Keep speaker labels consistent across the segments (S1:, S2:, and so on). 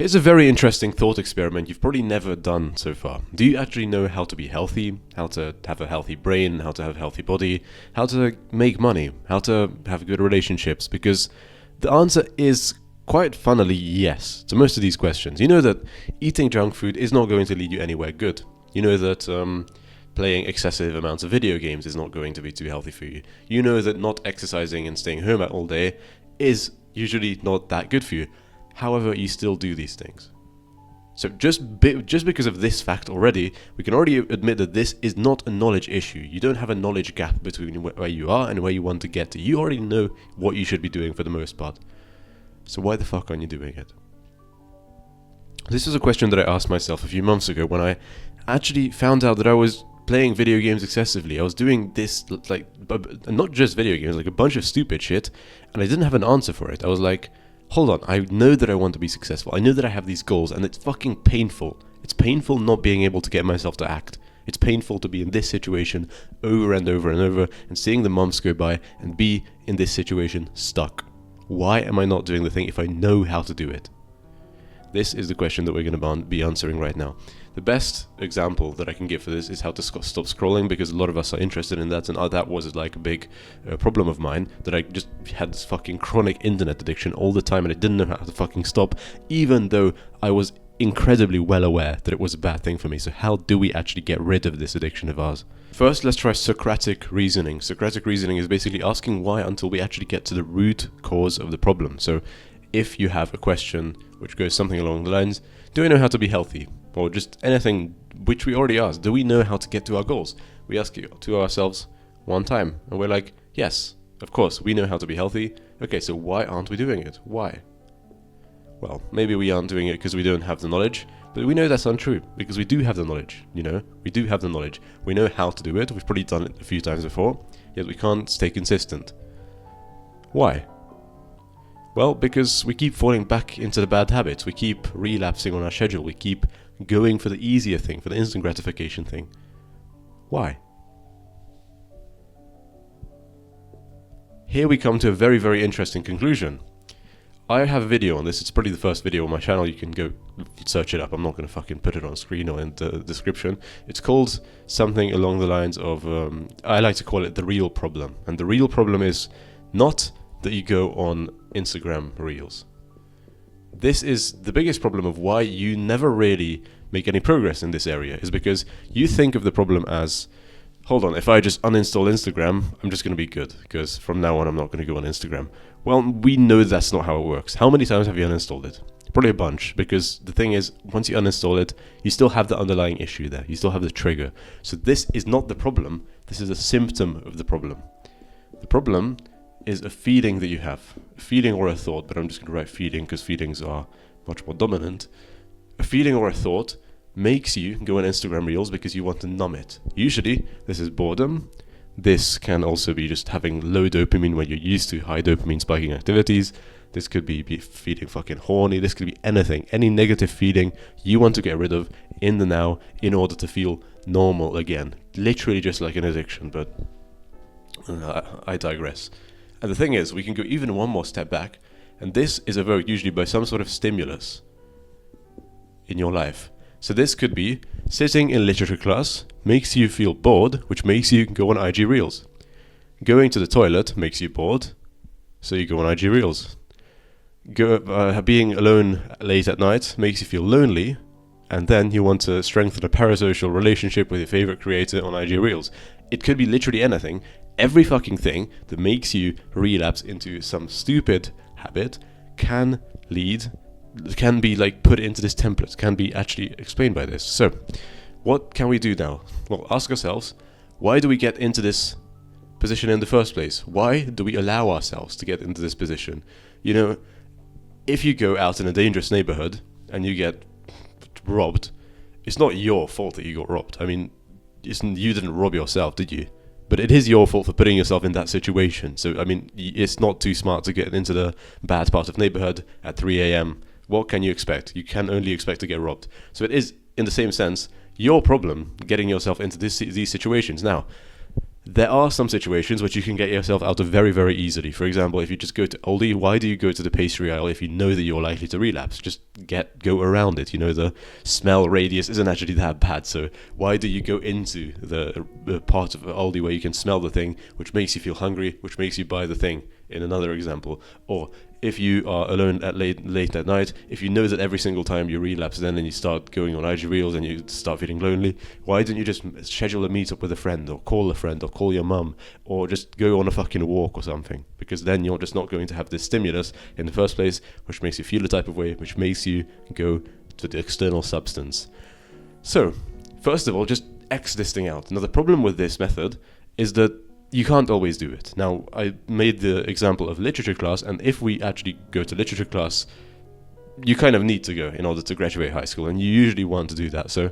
S1: It's a very interesting thought experiment you've probably never done so far. Do you actually know how to be healthy, how to have a healthy brain, how to have a healthy body, how to make money, how to have good relationships? Because the answer is quite funnily yes to most of these questions. You know that eating junk food is not going to lead you anywhere good. You know that playing excessive amounts of video games is not going to be too healthy for you. You know that not exercising and staying home all day is usually not that good for you. However, you still do these things. So just because of this fact already, we can already admit that this is not a knowledge issue. You don't have a knowledge gap between where you are and where you want to get to. You already know what you should be doing for the most part. So why the fuck aren't you doing it? This is a question that I asked myself a few months ago when I actually found out that I was playing video games excessively. I was doing this, like, not just video games, like a bunch of stupid shit, and I didn't have an answer for it. I was like, hold on, I know that I want to be successful. I know that I have these goals, and it's fucking painful. It's painful not being able to get myself to act. It's painful to be in this situation over and over and over, and seeing the months go by and be in this situation stuck. Why am I not doing the thing if I know how to do it? This is the question that we're going to be answering right now. The best example that I can give for this is how to stop scrolling, because a lot of us are interested in that, and that was like a big problem of mine, that I just had this fucking chronic internet addiction all the time and I didn't know how to fucking stop, even though I was incredibly well aware that it was a bad thing for me. So how do we actually get rid of this addiction of ours? First, let's try Socratic reasoning. Socratic reasoning is basically asking why until we actually get to the root cause of the problem. So if you have a question which goes something along the lines, do I know how to be healthy? Or just anything which we already asked, do we know how to get to our goals? We ask it to ourselves one time, and we're like, yes, of course, we know how to be healthy. Okay, so why aren't we doing it? Why? Well, maybe we aren't doing it because we don't have the knowledge, but we know that's untrue, because we do have the knowledge, you know? We do have the knowledge. We know how to do it, we've probably done it a few times before, yet we can't stay consistent. Why? Well, because we keep falling back into the bad habits, we keep relapsing on our schedule, we keep going for the easier thing, for the instant gratification thing. Why? Here we come to a very, very interesting conclusion. I have a video on this, it's probably the first video on my channel, you can go search it up, I'm not going to fucking put it on screen or in the description. It's called something along the lines of, I like to call it the real problem. And the real problem is not that you go on Instagram Reels. This is the biggest problem of why you never really make any progress in this area, is because you think of the problem as, hold on, if I just uninstall Instagram, I'm just going to be good, because from now on I'm not going to go on Instagram. Well, we know that's not how it works. How many times have you uninstalled it? Probably a bunch, because the thing is, once you uninstall it, you still have the underlying issue there. You still have the trigger. So this is not the problem, this is a symptom of the problem. The problem is a feeling that you have, a feeling or a thought, but I'm just going to write feeling because feelings are much more dominant. A feeling or a thought makes you go on Instagram Reels because you want to numb it. Usually, this is boredom. This can also be just having low dopamine when you're used to high dopamine spiking activities. This could be feeling fucking horny. This could be anything, any negative feeling you want to get rid of in the now in order to feel normal again. Literally just like an addiction, but I digress. And the thing is, we can go even one more step back, and this is evoked usually by some sort of stimulus in your life. So this could be sitting in literature class makes you feel bored, which makes you go on IG Reels. Going to the toilet makes you bored, so you go on IG Reels. Being alone late at night makes you feel lonely, and then you want to strengthen a parasocial relationship with your favorite creator on IG Reels. It could be literally anything. Every fucking thing that makes you relapse into some stupid habit can be like put into this template, can be actually explained by this. So, what can we do now? Well, ask ourselves, why do we get into this position in the first place? Why do we allow ourselves to get into this position? You know, if you go out in a dangerous neighborhood and you get robbed, it's not your fault that you got robbed. I mean, you didn't rob yourself, did you? But it is your fault for putting yourself in that situation. So, I mean, it's not too smart to get into the bad part of neighborhood at 3 a.m. What can you expect? You can only expect to get robbed. So it is, in the same sense, your problem getting yourself into these situations. Now, There are some situations which you can get yourself out of very, very easily. For example, if you just go to Aldi, why do you go to the pastry aisle if you know that you're likely to relapse? Just go around it. The smell radius isn't actually that bad. So why do you go into the part of Aldi where you can smell the thing, which makes you feel hungry, which makes you buy the thing? In another example, or if you are alone at late at night, if you know that every single time you relapse, then you start going on IG Reels and you start feeling lonely, why don't you just schedule a meetup with a friend, or call a friend, or call your mum, or just go on a fucking walk or something? Because then you're just not going to have this stimulus in the first place, which makes you feel the type of way, which makes you go to the external substance. So, first of all, just X this thing out. Now, the problem with this method is that you can't always do it. Now, I made the example of literature class, and if we actually go to literature class, you kind of need to go in order to graduate high school, and you usually want to do that. So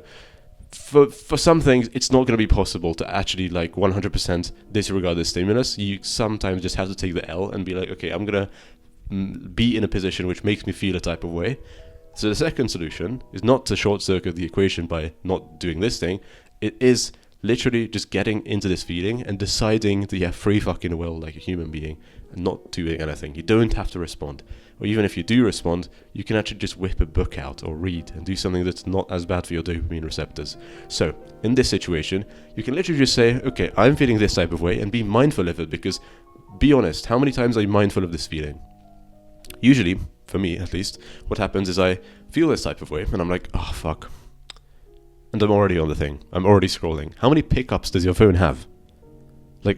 S1: for some things, it's not going to be possible to actually 100% disregard this stimulus. You sometimes just have to take the L and be like, okay, I'm going to be in a position which makes me feel a type of way. So the second solution is not to short circuit the equation by not doing this thing. It is literally just getting into this feeling and deciding that you have free fucking will like a human being and not doing anything. You don't have to respond. Or even if you do respond, you can actually just whip a book out or read and do something that's not as bad for your dopamine receptors. So, in this situation, you can literally just say, okay, I'm feeling this type of way, and be mindful of it, because, be honest, how many times are you mindful of this feeling? Usually, for me at least, what happens is I feel this type of way, and I'm like, oh, fuck. And I'm already on the thing. I'm already scrolling. How many pickups does your phone have?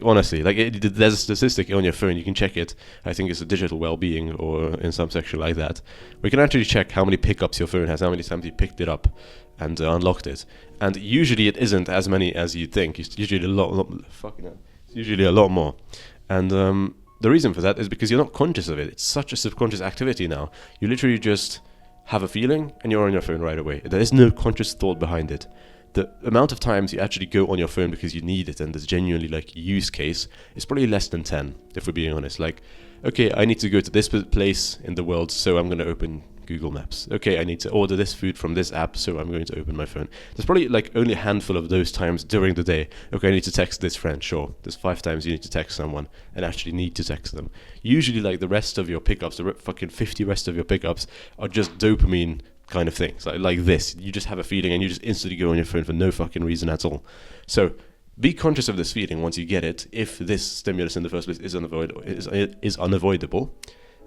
S1: Honestly, there's a statistic on your phone. You can check it. I think it's a digital well-being or in some section like that. We can actually check how many pickups your phone has, how many times you picked it up and unlocked it. And usually it isn't as many as you'd think. It's usually a lot fucking hell. It's usually a lot more. And the reason for that is because you're not conscious of it. It's such a subconscious activity now. You literally just have a feeling and you're on your phone right away. There is no conscious thought behind it. The amount of times you actually go on your phone because you need it and there's genuinely use case is probably less than 10, if we're being honest. Okay, I need to go to this place in the world, so I'm going to open Google Maps. Okay, I need to order this food from this app, so I'm going to open my phone. There's probably only a handful of those times during the day. Okay, I need to text this friend. Sure, there's 5 times you need to text someone and actually need to text them. Usually the rest of your pickups, the fucking 50 rest of your pickups are just dopamine kind of things. Like this, you just have a feeling and you just instantly go on your phone for no fucking reason at all. So be conscious of this feeling once you get it, if this stimulus in the first place is unavoidable,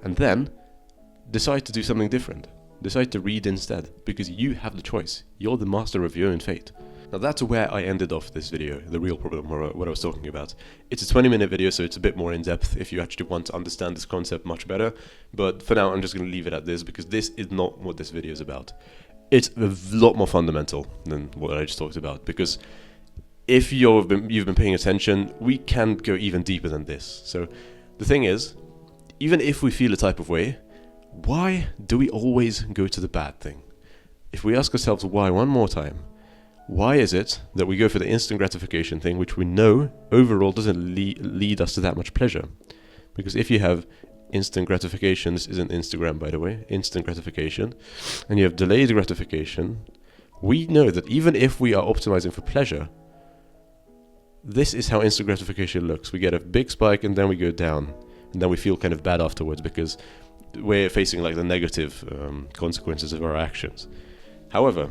S1: and then decide to do something different. Decide to read instead, because you have the choice. You're the master of your own fate. Now that's where I ended off this video, the real problem, or what I was talking about. It's a 20-minute video, so it's a bit more in-depth if you actually want to understand this concept much better. But for now, I'm just going to leave it at this, because this is not what this video is about. It's a lot more fundamental than what I just talked about, because if you've been paying attention, we can go even deeper than this. So the thing is, even if we feel a type of way, why do we always go to the bad thing? If we ask ourselves why one more time, why is it that we go for the instant gratification thing, which we know overall doesn't lead us to that much pleasure? Because if you have instant gratification, this isn't Instagram by the way, instant gratification, and you have delayed gratification, we know that even if we are optimizing for pleasure, this is how instant gratification looks. We get a big spike and then we go down, and then we feel kind of bad afterwards because we're facing the negative consequences of our actions. However,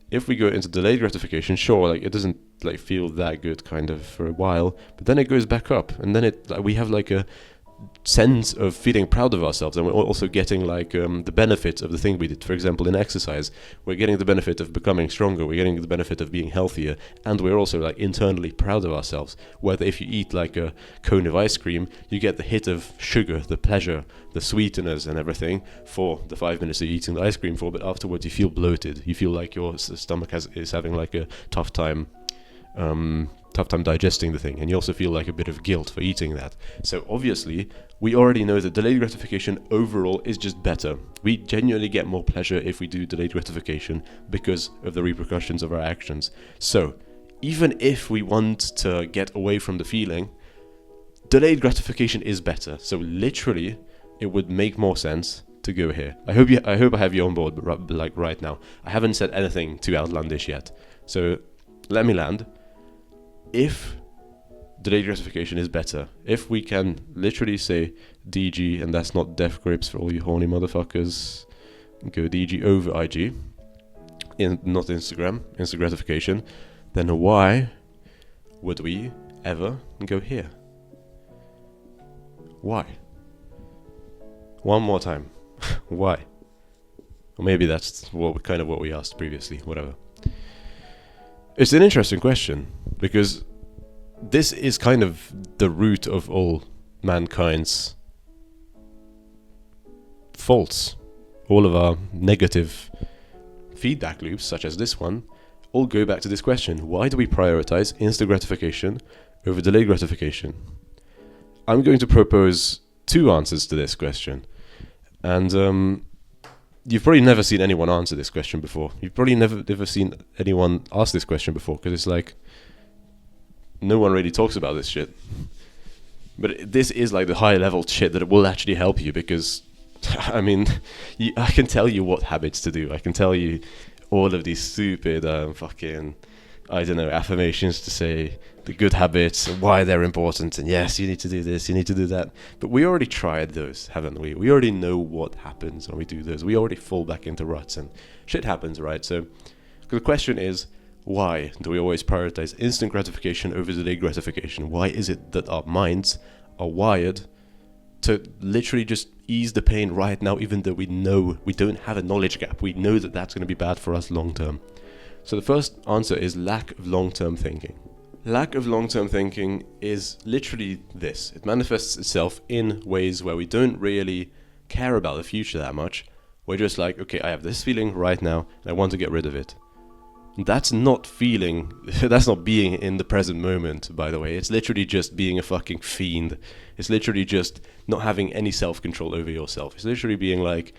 S1: if we go into delayed gratification, sure, it doesn't feel that good kind of for a while, but then it goes back up, and then we have a sense of feeling proud of ourselves, and we're also getting the benefit of the thing we did. For example, in exercise, we're getting the benefit of becoming stronger, we're getting the benefit of being healthier, and we're also internally proud of ourselves. Whether if you eat a cone of ice cream, you get the hit of sugar, the pleasure, the sweeteners and everything for the 5 minutes you're eating the ice cream for, but afterwards you feel bloated, you feel like your stomach is having a tough time digesting the thing, and you also feel a bit of guilt for eating that. So obviously we already know that delayed gratification overall is just better. We genuinely get more pleasure if we do delayed gratification because of the repercussions of our actions. So even if we want to get away from the feeling, delayed gratification is better. So literally it would make more sense to go here. I hope I have you on board, but right now I haven't said anything too outlandish yet, so let me land. If delayed gratification is better. If we can literally say DG, and that's not death grips for all you horny motherfuckers, go DG over IG, not Instagram, instant gratification, then why would we ever go here? Why? One more time. Why? Or maybe that's what we asked previously, whatever. It's an interesting question, because this is kind of the root of all mankind's faults. All of our negative feedback loops, such as this one, all go back to this question. Why do we prioritize instant gratification over delayed gratification? I'm going to propose 2 answers to this question. And you've probably never seen anyone answer this question before. You've probably never seen anyone ask this question before, because it's like no one really talks about this shit. But this is like the high level shit that will actually help you, because I mean, I can tell you what habits to do. I can tell you all of these stupid fucking, I don't know, affirmations to say the good habits and why they're important, and yes, you need to do this, you need to do that. But we already tried those, haven't we? We already know what happens when we do those. We already fall back into ruts and shit happens, right? So the question is, why do we always prioritize instant gratification over delayed gratification? Why is it that our minds are wired to literally just ease the pain right now, even though we know we don't have a knowledge gap? We know that that's going to be bad for us long term. So the first answer is lack of long-term thinking. Lack of long-term thinking is literally this. It manifests itself in ways where we don't really care about the future that much. We're just like, okay, I have this feeling right now, and I want to get rid of it. That's not feeling, that's not being in the present moment, by the way. It's literally just being a fucking fiend. It's literally just not having any self-control over yourself. It's literally being like,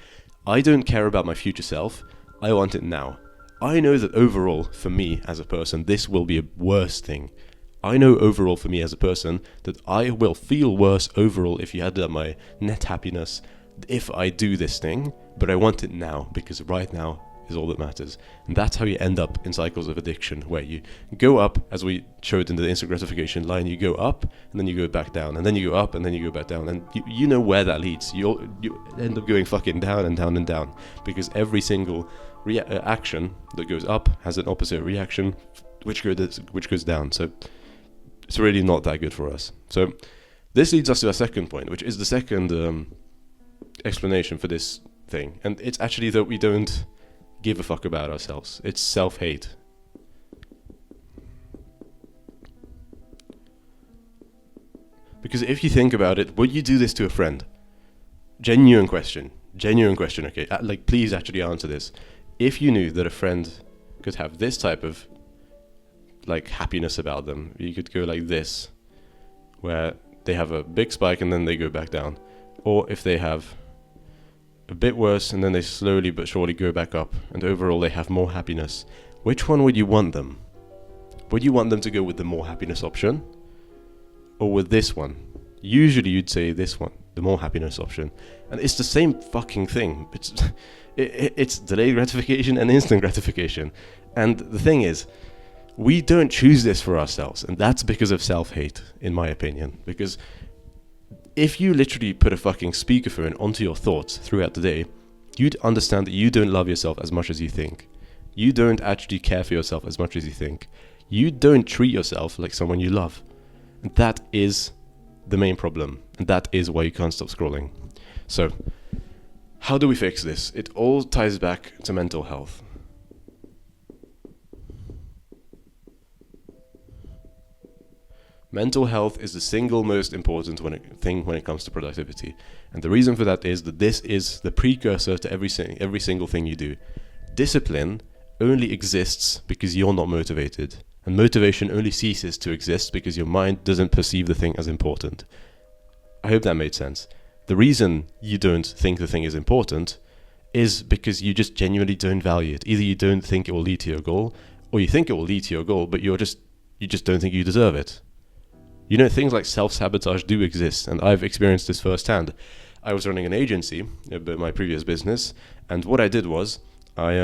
S1: I don't care about my future self, I want it now. I know that overall, for me as a person, this will be a worse thing. I know overall for me as a person that I will feel worse overall if you added up my net happiness if I do this thing, but I want it now, because right now is all that matters. And that's how you end up in cycles of addiction, where you go up, as we showed in the instant gratification line, you go up and then you go back down, and then you go up and then you go back down, and you know where that leads. You end up going fucking down and down and down, because every single action that goes up has an opposite reaction which goes down. So it's really not that good for us. So this leads us to our second point, which is the second explanation for this thing, and it's actually that we don't give a fuck about ourselves. It's self-hate. Because if you think about it, would you do this to a friend? Genuine question, okay? Like, please actually answer this. If you knew that a friend could have this type of like happiness about them, you could go like this, where they have a big spike and then they go back down. Or if they have a bit worse and then they slowly but surely go back up, and overall they have more happiness. Which one would you want them? Would you want them to go with the more happiness option, or with this one? Usually you'd say this one, the more happiness option. And it's the same fucking thing. It's delayed gratification and instant gratification. And the thing is, we don't choose this for ourselves, and that's because of self-hate, in my opinion. Because if you literally put a fucking speakerphone onto your thoughts throughout the day, you'd understand that you don't love yourself as much as you think. You don't actually care for yourself as much as you think. You don't treat yourself like someone you love. And that is the main problem. And that is why you can't stop scrolling. So, how do we fix this? It all ties back to mental health. Mental health is the single most important thing when it comes to productivity. And the reason for that is that this is the precursor to every single thing you do. Discipline only exists because you're not motivated. And motivation only ceases to exist because your mind doesn't perceive the thing as important. I hope that made sense. The reason you don't think the thing is important is because you just genuinely don't value it. Either you don't think it will lead to your goal, or you think it will lead to your goal, but you just don't think you deserve it. You know, things like self-sabotage do exist, and I've experienced this firsthand. I was running an agency, my previous business, and what I did was, I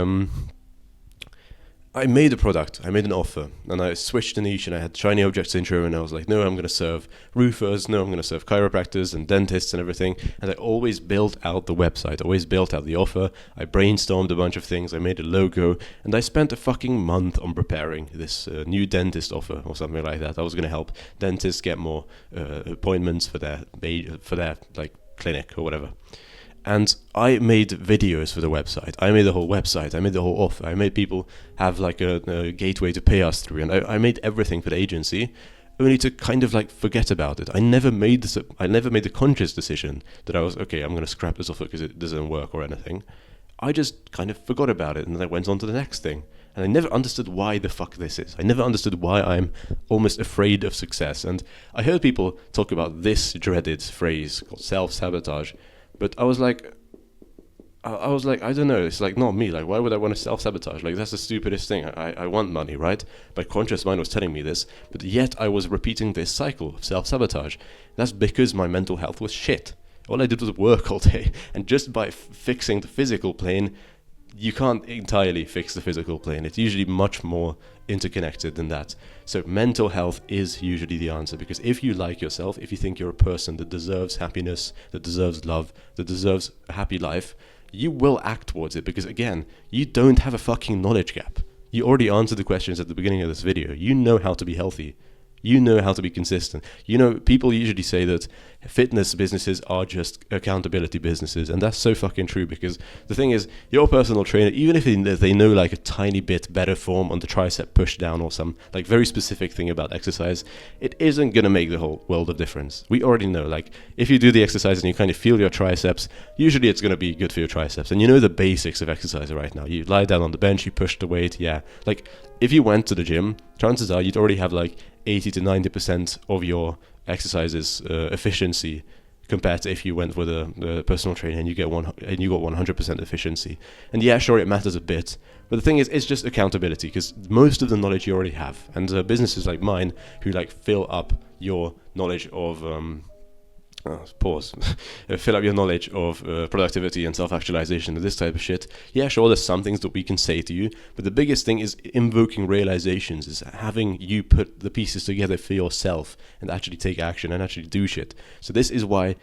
S1: I made a product, I made an offer, and I switched the niche, and I had shiny object syndrome, and I was like, no, I'm going to serve roofers, no, I'm going to serve chiropractors and dentists and everything. And I always built out the website, always built out the offer. I brainstormed a bunch of things, I made a logo, and I spent a fucking month on preparing this new dentist offer or something like that. I was going to help dentists get more appointments for their like clinic or whatever. And I made videos for the website. I made the whole website. I made the whole offer. I made people have like a gateway to pay us through. And I made everything for the agency, only to kind of like forget about it. I never made the conscious decision that I was, okay, I'm going to scrap this offer because it doesn't work or anything. I just kind of forgot about it, and then I went on to the next thing. And I never understood why the fuck this is. I never understood why I'm almost afraid of success. And I heard people talk about this dreaded phrase called self-sabotage. But I was like, I don't know, it's like not me. Like, why would I want to self-sabotage? Like, that's the stupidest thing. I want money, right? My conscious mind was telling me this, but yet I was repeating this cycle of self-sabotage. That's because my mental health was shit. All I did was work all day, and just by fixing the physical plane, you can't entirely fix the physical plane. It's usually much more interconnected than that. So mental health is usually the answer, because if you like yourself, if you think you're a person that deserves happiness, that deserves love, that deserves a happy life, you will act towards it, because again, you don't have a fucking knowledge gap. You already answered the questions at the beginning of this video. You know how to be healthy. You know how to be consistent. You know, people usually say that fitness businesses are just accountability businesses, and that's so fucking true, because the thing is, your personal trainer, even if they know like a tiny bit better form on the tricep push down or some like very specific thing about exercise, it isn't going to make the whole world of difference. We already know, like, if you do the exercise and you kind of feel your triceps, usually it's going to be good for your triceps. And you know the basics of exercise right now. You lie down on the bench, you push the weight, yeah. Like, if you went to the gym, chances are you'd already have like 80 to 90% of your exercises efficiency, compared to if you went with a personal trainer and you got 100% efficiency. And yeah, sure, it matters a bit, but the thing is, it's just accountability, because most of the knowledge you already have. And businesses like mine, who like fill up your knowledge of fill up your knowledge of productivity and self-actualization and this type of shit. Yeah, sure, there's some things that we can say to you, but the biggest thing is invoking realizations, is having you put the pieces together for yourself and actually take action and actually do shit. So this is why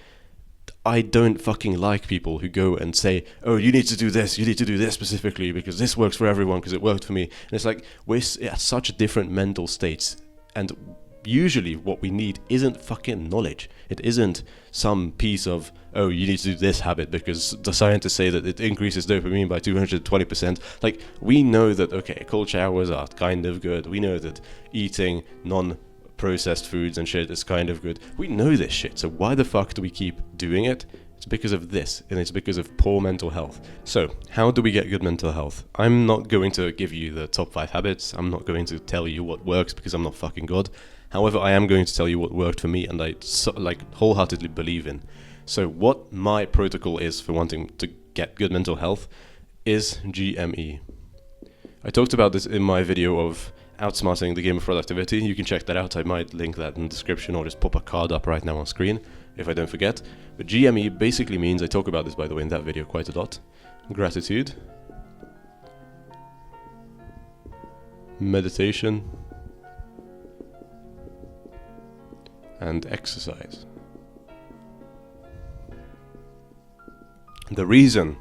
S1: I don't fucking like people who go and say, oh, you need to do this specifically because this works for everyone because it worked for me. And it's like, we're at such different mental states, and usually what we need isn't fucking knowledge. It isn't some piece of, oh, you need to do this habit because the scientists say that it increases dopamine by 220%. Like, we know that, okay, cold showers are kind of good. We know that eating non-processed foods and shit is kind of good. We know this shit. So why the fuck do we keep doing it? It's because of this, and it's because of poor mental health. So, how do we get good mental health? I'm not going to give you the top 5 habits. I'm not going to tell you what works, because I'm not fucking God. However, I am going to tell you what worked for me and I wholeheartedly believe in. So what my protocol is for wanting to get good mental health is GME. I talked about this in my video of outsmarting the game of productivity. You can check that out. I might link that in the description, or just pop a card up right now on screen if I don't forget. But GME basically means, I talk about this by the way in that video quite a lot, gratitude, meditation, and exercise. The reason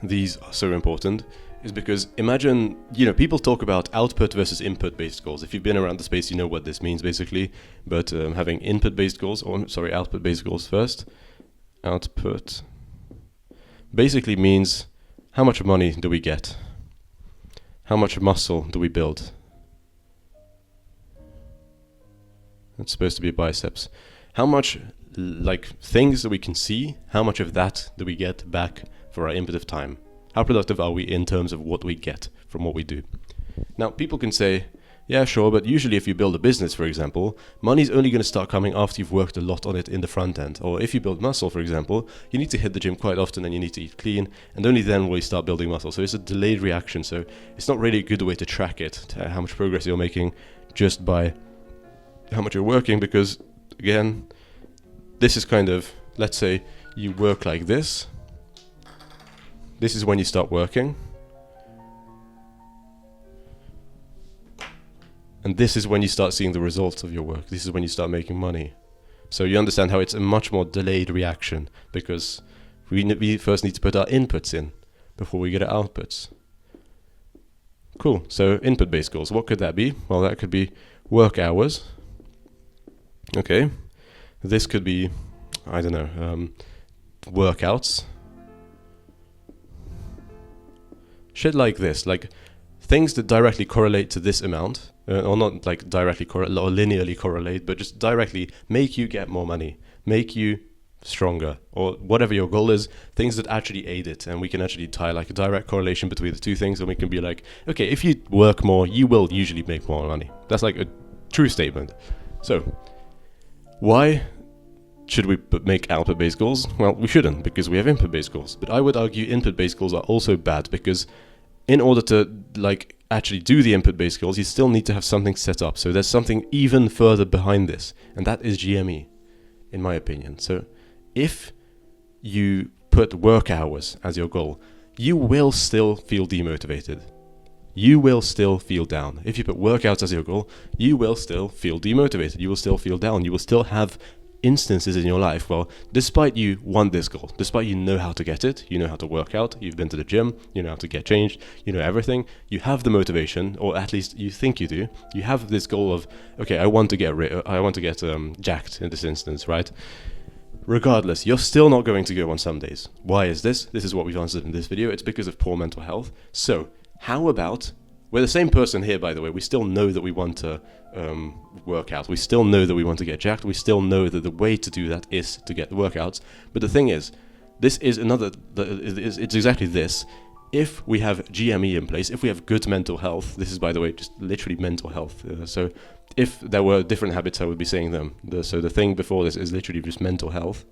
S1: these are so important is because, imagine, people talk about output versus input based goals. If you've been around the space, you know what this means basically. But having input based goals, output based goals first. Output basically means, how much money do we get? How much muscle do we build? It's supposed to be biceps. How much, things that we can see, how much of that do we get back for our input of time? How productive are we in terms of what we get from what we do? Now, people can say, yeah, sure, but usually if you build a business, for example, money's only going to start coming after you've worked a lot on it in the front end. Or if you build muscle, for example, you need to hit the gym quite often and you need to eat clean, and only then will you start building muscle. So it's a delayed reaction. So it's not really a good way to track it, how much progress you're making, just by how much you're working, because again, this is kind of, let's say you work like this. This is when you start working. And this is when you start seeing the results of your work. This is when you start making money. So you understand how it's a much more delayed reaction, because we first need to put our inputs in before we get our outputs. Cool. So input-based goals. What could that be? Well, that could be work hours. Okay. This could be, I don't know, workouts. Shit like this, like things that directly correlate to this amount, or not like directly correlate or linearly correlate, but just directly make you get more money, make you stronger, or whatever your goal is, things that actually aid it. And we can actually tie like a direct correlation between the two things, and we can be like, okay, if you work more, you will usually make more money. That's like a true statement. So why should we make output-based goals? Well, we shouldn't, because we have input-based goals. But I would argue input-based goals are also bad, because in order to like actually do the input-based goals, you still need to have something set up. So there's something even further behind this, and that is GME, in my opinion. So if you put work hours as your goal, you will still feel demotivated. You will still feel down. If you put workouts as your goal, you will still feel demotivated. You will still feel down. You will still have instances in your life, well, despite you want this goal, despite you know how to get it, you know how to work out, you've been to the gym, you know how to get changed, you know everything, you have the motivation, or at least you think you do, you have this goal of, okay, I want to get jacked in this instance, right? Regardless, you're still not going to go on some days. Why is this? This is what we've answered in this video. It's because of poor mental health. So how about, we're the same person here, by the way, we still know that we want to work out. We still know that we want to get jacked. We still know that the way to do that is to get the workouts. But the thing is, this is it's exactly this. If we have GME in place, if we have good mental health, this is, by the way, just literally mental health. So if there were different habits, I would be saying them. So the thing before this is literally just mental health.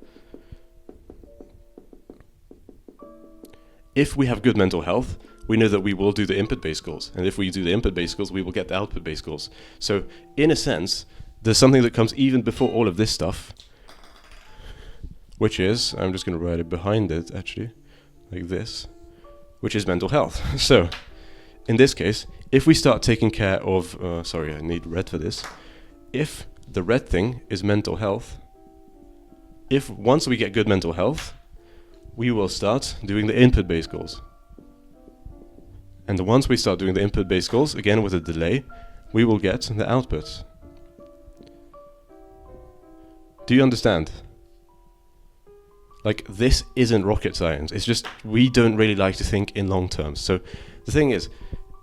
S1: If we have good mental health, we know that we will do the input-based goals. And if we do the input-based goals, we will get the output-based goals. So in a sense, there's something that comes even before all of this stuff, which is, I'm just going to write it behind it, actually, like this, which is mental health. So in this case, if we start taking care of, sorry, I need red for this. If the red thing is mental health, if once we get good mental health, we will start doing the input-based goals. And once we start doing the input-based goals, again with a delay, we will get the output. Do you understand? Like, this isn't rocket science. It's just, we don't really like to think in long terms. So the thing is,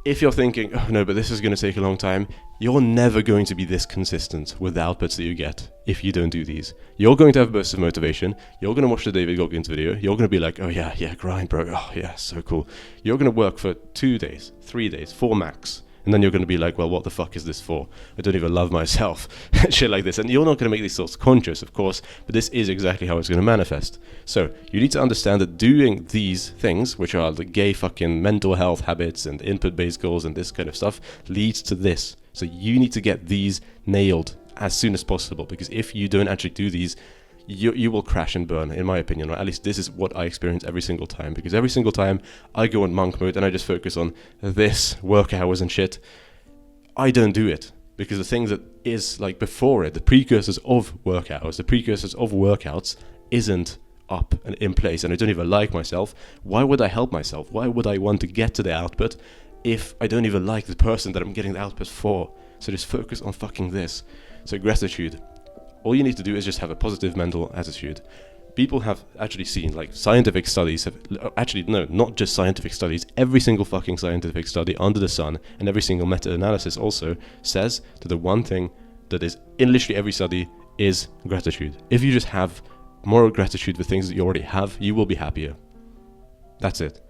S1: if you're thinking, oh no, but this is going to take a long time, you're never going to be this consistent with the outputs that you get if you don't do these. You're going to have bursts of motivation. You're going to watch the David Goggins video. You're going to be like, oh yeah, grind, bro. Oh yeah, so cool. You're going to work for 2 days, 3 days, 4 max. And then you're going to be like, well, what the fuck is this for? I don't even love myself. Shit like this. And you're not going to make these thoughts conscious, of course, but this is exactly how it's going to manifest. So you need to understand that doing these things, which are the gay fucking mental health habits and input-based goals and this kind of stuff, leads to this. So you need to get these nailed as soon as possible, because if you don't actually do these, you will crash and burn, in my opinion, or at least this is what I experience every single time, because every single time I go in monk mode and I just focus on this, work hours and shit, I don't do it, because the thing that is like before it, the precursors of work hours, the precursors of workouts isn't up and in place, and I don't even like myself. Why would I help myself? Why would I want to get to the output if I don't even like the person that I'm getting the output for? So just focus on fucking this. So gratitude. All you need to do is just have a positive mental attitude. People have actually seen, like scientific studies have, actually no, not just scientific studies, every single fucking scientific study under the sun and every single meta-analysis also says that the one thing that is in literally every study is gratitude. If you just have more gratitude for things that you already have, you will be happier. That's it.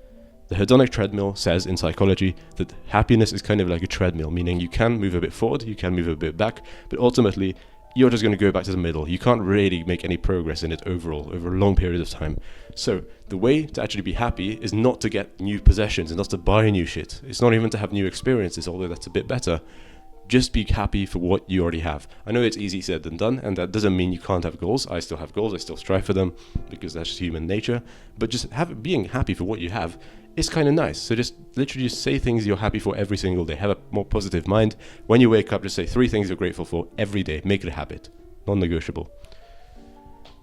S1: The hedonic treadmill says in psychology that happiness is kind of like a treadmill, meaning you can move a bit forward, you can move a bit back, but ultimately you're just going to go back to the middle. You can't really make any progress in it overall, over a long period of time. So the way to actually be happy is not to get new possessions and not to buy new shit. It's not even to have new experiences, although that's a bit better. Just be happy for what you already have. I know it's easy said than done, and that doesn't mean you can't have goals. I still have goals, I still strive for them, because that's just human nature. But just being happy for what you have it's kind of nice. So just literally just say things you're happy for every single day. Have a more positive mind. When you wake up, just say 3 things you're grateful for every day. Make it a habit. Non-negotiable.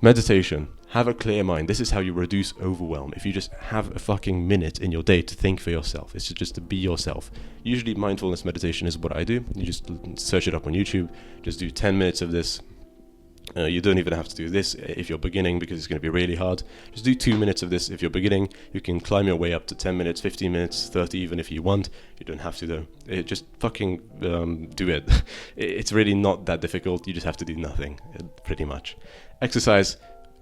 S1: Meditation. Have a clear mind. This is how you reduce overwhelm. If you just have a fucking minute in your day to think for yourself, it's just to be yourself. Usually mindfulness meditation is what I do. You just search it up on YouTube. Just do 10 minutes of this. You don't even have to do this if you're beginning, because it's going to be really hard. Just do 2 minutes of this if you're beginning. You can climb your way up to 10 minutes, 15 minutes, 30 even if you want. You don't have to though. Just fucking do it. It's really not that difficult. You just have to do nothing, pretty much. Exercise.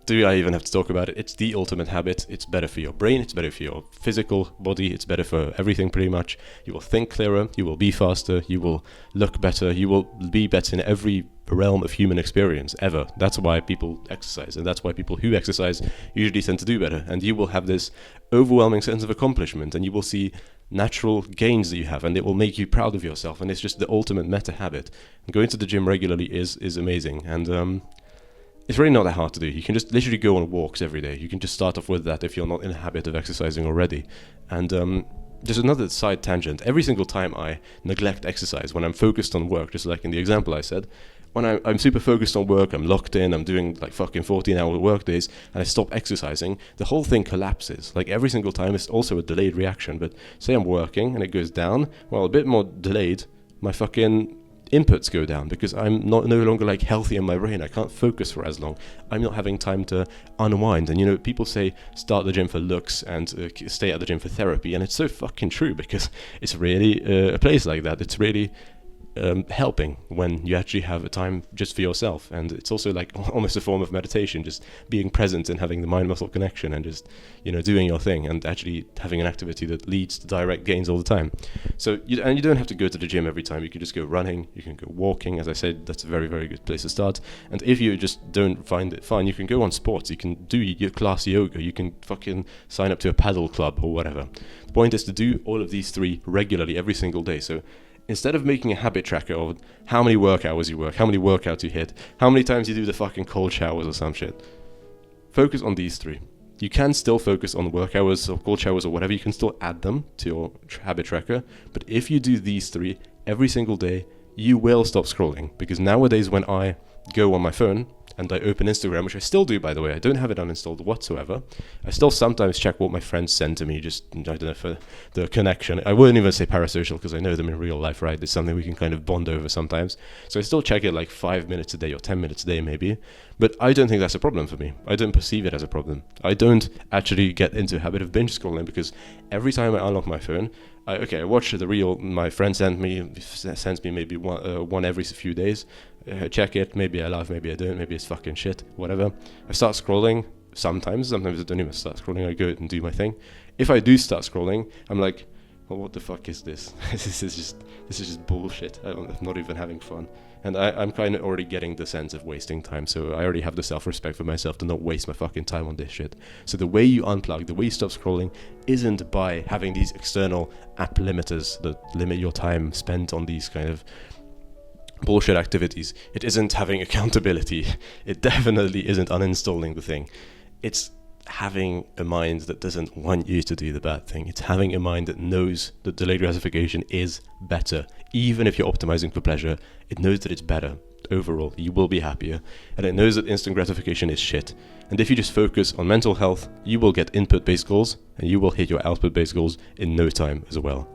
S1: Do I even have to talk about it? It's the ultimate habit. It's better for your brain. It's better for your physical body. It's better for everything pretty much. You will think clearer. You will be faster. You will look better. You will be better in every realm of human experience ever. That's why people exercise, and that's why people who exercise usually tend to do better. And you will have this overwhelming sense of accomplishment, and you will see natural gains that you have, and it will make you proud of yourself. And it's just the ultimate meta habit. And going to the gym regularly is amazing. And it's really not that hard to do. You can just literally go on walks every day. You can just start off with that if you're not in a habit of exercising already. And there's another side tangent. Every single time I neglect exercise, when I'm focused on work, just like in the example I said, when I'm super focused on work, I'm locked in, I'm doing like fucking 14-hour work days, and I stop exercising, the whole thing collapses. Like every single time, it's also a delayed reaction. But say I'm working and it goes down, well, a bit more delayed, my fucking inputs go down, because I'm no longer like healthy in my brain. I can't focus for as long. I'm not having time to unwind. And you know, people say start the gym for looks and stay at the gym for therapy, and it's so fucking true, because it's really a place like that. It's really helping when you actually have a time just for yourself. And it's also like almost a form of meditation, just being present and having the mind-muscle connection, and just, you know, doing your thing and actually having an activity that leads to direct gains all the time. So you don't have to go to the gym every time. You can just go running, you can go walking. As I said, that's a very, very good place to start. And if you just don't find it fun, you can go on sports. You can do your class yoga. You can fucking sign up to a paddle club or whatever. The point is to do all of these 3 regularly every single day. So instead of making a habit tracker of how many work hours you work, how many workouts you hit, how many times you do the fucking cold showers or some shit, focus on these 3. You can still focus on work hours or cold showers or whatever. You can still add them to your habit tracker. But if you do these 3 every single day, you will stop scrolling. Because nowadays when I go on my phone and I open Instagram, which I still do, by the way, I don't have it uninstalled whatsoever. I still sometimes check what my friends send to me, just, I don't know, for the connection. I wouldn't even say parasocial, because I know them in real life, right? It's something we can kind of bond over sometimes. So I still check it like 5 minutes a day or 10 minutes a day maybe. But I don't think that's a problem for me. I don't perceive it as a problem. I don't actually get into a habit of binge scrolling, because every time I unlock my phone, I watch the reel my friend sends me maybe one every few days. Check it, maybe I laugh, maybe I don't, maybe it's fucking shit, whatever. I start scrolling sometimes I don't even start scrolling, I go and do my thing. If I do start scrolling, I'm like, well, what the fuck is this? This is just bullshit. I'm not even having fun. And I'm kind of already getting the sense of wasting time, so I already have the self-respect for myself to not waste my fucking time on this shit. So the way you unplug, the way you stop scrolling, isn't by having these external app limiters that limit your time spent on these kind of bullshit activities. It isn't having accountability. It definitely isn't uninstalling the thing. It's having a mind that doesn't want you to do the bad thing. It's having a mind that knows that delayed gratification is better. Even if you're optimizing for pleasure, it knows that it's better. Overall, you will be happier. And it knows that instant gratification is shit. And if you just focus on mental health, you will get input-based goals, and you will hit your output-based goals in no time as well.